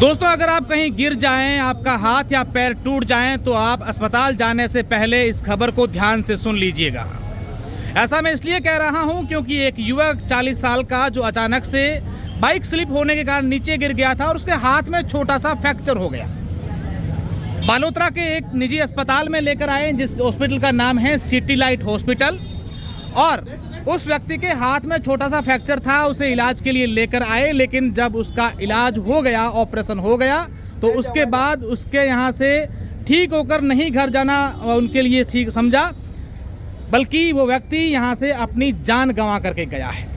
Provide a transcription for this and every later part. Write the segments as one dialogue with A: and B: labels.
A: दोस्तों, अगर आप कहीं गिर जाएं, आपका हाथ या पैर टूट जाएं, तो आप अस्पताल जाने से पहले इस खबर को ध्यान से सुन लीजिएगा। ऐसा मैं इसलिए कह रहा हूं क्योंकि एक युवक 40 साल का जो अचानक से बाइक स्लिप होने के कारण नीचे गिर गया था और उसके हाथ में छोटा सा फ्रैक्चर हो गया। बालोतरा के एक निजी अस्पताल में लेकर आए, जिस हॉस्पिटल का नाम है सिटी लाइट हॉस्पिटल, और उस व्यक्ति के हाथ में छोटा सा फ्रैक्चर था। उसे इलाज के लिए लेकर आए, लेकिन जब उसका इलाज हो गया, ऑपरेशन हो गया, तो उसके बाद उसके यहाँ से ठीक होकर नहीं घर जाना उनके लिए ठीक समझा, बल्कि वो व्यक्ति यहाँ से अपनी जान गंवा करके गया है।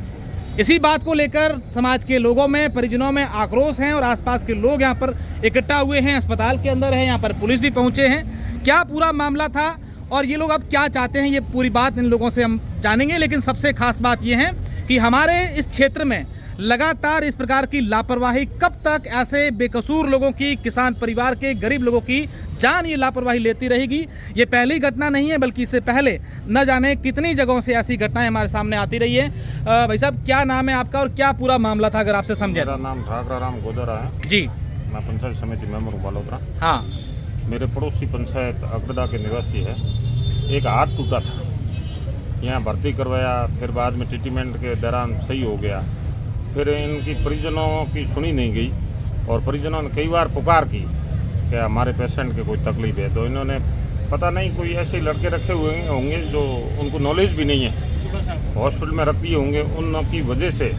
A: इसी बात को लेकर समाज के लोगों में, परिजनों में आक्रोश है और आसपास के लोग यहाँ पर इकट्ठा हुए हैं, अस्पताल के अंदर है, यहाँ पर पुलिस भी पहुँचे हैं। क्या पूरा मामला था और ये लोग अब क्या चाहते हैं, ये पूरी बात इन लोगों से हम जानेंगे। लेकिन सबसे खास बात ये है कि हमारे इस क्षेत्र में लगातार इस प्रकार की लापरवाही कब तक ऐसे बेकसूर लोगों की, किसान परिवार के, गरीब लोगों की जान ये लापरवाही लेती रहेगी। ये पहली घटना नहीं है, बल्कि इससे पहले न जाने कितनी जगहों से ऐसी घटनाएं हमारे सामने आती रही है। भाई साहब, क्या नाम है आपका और क्या पूरा मामला था, अगर आपसे समझे?
B: मेरा नाम ठाकरा राम गोदरा है
A: जी।
B: मैं पंचायत समिति मेंबर हूँ बालोतरा।
A: हाँ।
B: मेरे पड़ोसी पंचायत अगड़ा के निवासी है। एक हाथ टूटा था, यहाँ भर्ती करवाया, फिर बाद में ट्रीटमेंट के दौरान सही हो गया। फिर इनकी परिजनों की सुनी नहीं गई और परिजनों ने कई बार पुकार की कि हमारे पेशेंट के कोई तकलीफ है, तो इन्होंने पता नहीं कोई ऐसे लड़के रखे हुए होंगे जो उनको नॉलेज भी नहीं है, हॉस्पिटल में रख दिए होंगे। उनकी वजह से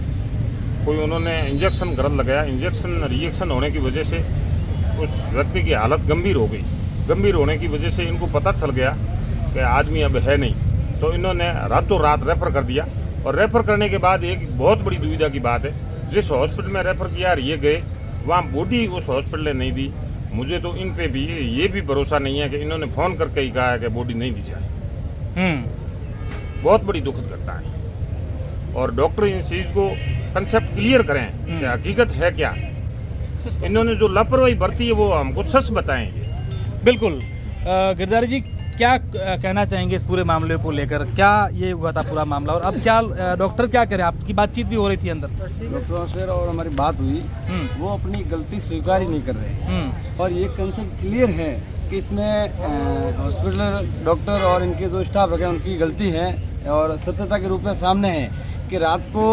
B: कोई उन्होंने इंजेक्शन गलत लगाया, इंजेक्शन रिएक्शन होने की वजह से उस व्यक्ति की हालत गंभीर हो गई। गंभीर होने की वजह से इनको पता चल गया कि आदमी अब है नहीं, तो इन्होंने रातों रात रेफ़र कर दिया। और रेफ़र करने के बाद एक बहुत बड़ी दुविधा की बात है, जिस हॉस्पिटल में रेफ़र किया ये गए, वहाँ बॉडी उस हॉस्पिटल ने नहीं दी। मुझे तो इन पे भी ये भी भरोसा नहीं है कि इन्होंने फ़ोन करके ही कहा है कि बॉडी नहीं दी जाए। बहुत बड़ी दुखद घटना है और डॉक्टर इन चीज़ को कंसेप्ट क्लियर करें कि हकीकत है क्या। इन्होंने जो लापरवाही बरती है वो हमको सच बताएंगे।
A: बिल्कुल। गिरधारी जी, क्या कहना चाहेंगे इस पूरे मामले को लेकर? क्या ये हुआ था पूरा मामला और अब क्या डॉक्टर क्या करें? आपकी बातचीत भी हो रही थी अंदर
C: डॉक्टरों से और हमारी बात हुई, वो अपनी गलती स्वीकार ही नहीं कर रहे और ये कंसेप्ट क्लियर है कि इसमें हॉस्पिटल डॉक्टर और इनके जो स्टाफ रखे उनकी गलती है और सत्यता के रूप में सामने है कि रात को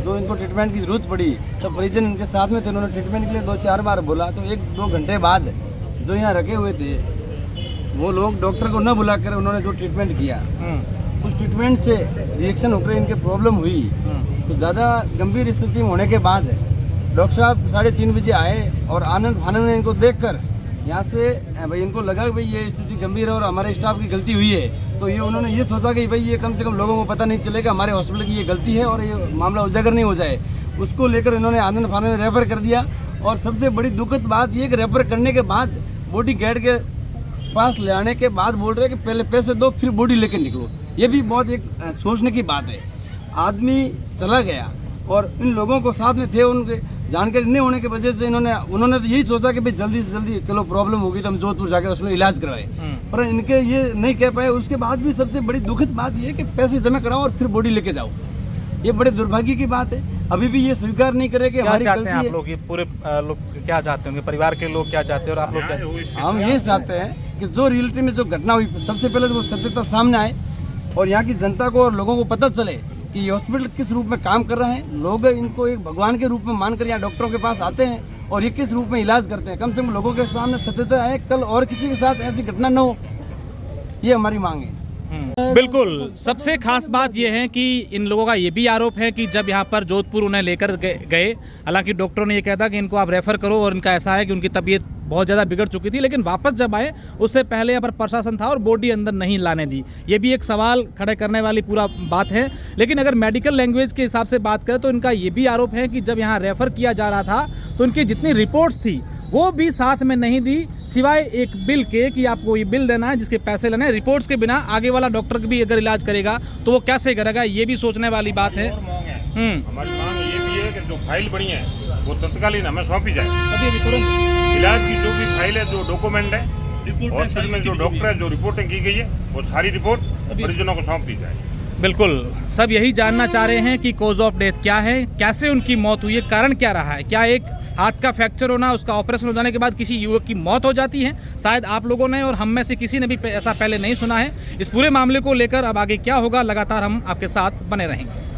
C: जो इनको ट्रीटमेंट की ज़रूरत पड़ी तो परिजन इनके साथ में थे। उन्होंने ट्रीटमेंट के लिए 2-4 बार बोला, तो 1-2 घंटे बाद जो यहाँ रखे हुए थे वो लोग डॉक्टर को न बुलाकर उन्होंने जो ट्रीटमेंट किया, उस ट्रीटमेंट से रिएक्शन होकर इनके प्रॉब्लम हुई। तो ज़्यादा गंभीर स्थिति में होने के बाद डॉक्टर साहब 3:30 बजे आए और आनंद फानंद ने इनको देखकर यहाँ से भाई इनको लगा कि भाई ये स्थिति गंभीर है और हमारे स्टाफ की गलती हुई है। तो ये उन्होंने ये सोचा कि भाई ये कम से कम लोगों को पता नहीं चलेगा हमारे हॉस्पिटल की ये गलती है और ये मामला उजागर नहीं हो जाए। उसको लेकर इन्होंने आनंद फानंद में रेफ़र कर दिया। और सबसे बड़ी दुखद बात ये कि रेफ़र करने के बाद बॉडी गार्ड के पास ले आने के बाद बोल रहे हैं कि पहले पैसे दो फिर बॉडी लेकर निकलो। ये भी बहुत एक सोचने की बात है। आदमी चला गया और इन लोगों को साथ में थे, उनके जानकारी नहीं होने की वजह से उन्होंने तो यही सोचा कि भाई जल्दी से जल्दी चलो प्रॉब्लम होगी तो हम जोधपुर जाकर उसमें इलाज करवाए, पर इनके ये नहीं कह पाए। उसके बाद भी सबसे बड़ी दुखद बात ये है कि पैसे जमा कराओ और फिर बॉडी लेके जाओ। ये बड़े दुर्भाग्य की बात है। अभी भी ये स्वीकार नहीं करे कि हमारी गलती है।
A: आप लोग ये पूरे लोग क्या चाहते होंगे, परिवार के लोग क्या चाहते हैं और आप लोग क्या?
C: हम ये चाहते हैं कि जो रियलिटी में जो घटना हुई, सबसे पहले तो वो सत्यता सामने आए और यहाँ की जनता को और लोगों को पता चले कि ये हॉस्पिटल किस रूप में काम कर रहे हैं। लोग इनको एक भगवान के रूप में मानकर यहाँ डॉक्टरों के पास आते हैं और ये किस रूप में इलाज करते हैं। कम से कम लोगों के सामने सत्यता आए, कल और किसी के साथ ऐसी घटना न हो, ये हमारी मांग है।
A: बिल्कुल। सबसे खास बात यह है कि इन लोगों का ये भी आरोप है कि जब यहाँ पर जोधपुर उन्हें लेकर गए, हालांकि डॉक्टरों ने ये कहा था कि इनको आप रेफ़र करो और इनका ऐसा है कि उनकी तबीयत बहुत ज़्यादा बिगड़ चुकी थी, लेकिन वापस जब आए उससे पहले यहाँ पर प्रशासन था और बॉडी अंदर नहीं लाने दी। ये भी एक सवाल खड़े करने वाली पूरा बात है। लेकिन अगर मेडिकल लैंग्वेज के हिसाब से बात करें तो इनका ये भी आरोप है कि जब यहाँ रेफ़र किया जा रहा था तो इनकी जितनी रिपोर्ट्स थी वो भी साथ में नहीं दी, सिवाय एक बिल के कि आपको ये बिल देना है जिसके पैसे लेने हैं। रिपोर्ट्स के बिना आगे वाला डॉक्टर भी अगर इलाज करेगा तो वो कैसे करेगा, ये भी सोचने वाली बात है।
B: हमारी मांग ये भी है कि जो फाइल बनी है वो तत्कालीन हमें सौंपी जाए।
A: अभी तुरंत
B: इलाज की जो भी फाइल है, जो डॉक्यूमेंट है हॉस्पिटल में, जो डॉक्टर है, जो रिपोर्टिंग की गई है, वो सारी रिपोर्ट परिजनों को सौंप दी जाए।
A: बिल्कुल। सब यही जानना चाह रहे हैं कि कॉज ऑफ डेथ क्या है, कैसे उनकी मौत हुई है, कारण क्या रहा है। क्या एक हाथ का फ्रैक्चर होना, उसका ऑपरेशन हो जाने के बाद किसी युवक की मौत हो जाती है। शायद आप लोगों ने और हम में से किसी ने भी ऐसा पहले नहीं सुना है। इस पूरे मामले को लेकर अब आगे क्या होगा, लगातार हम आपके साथ बने रहेंगे।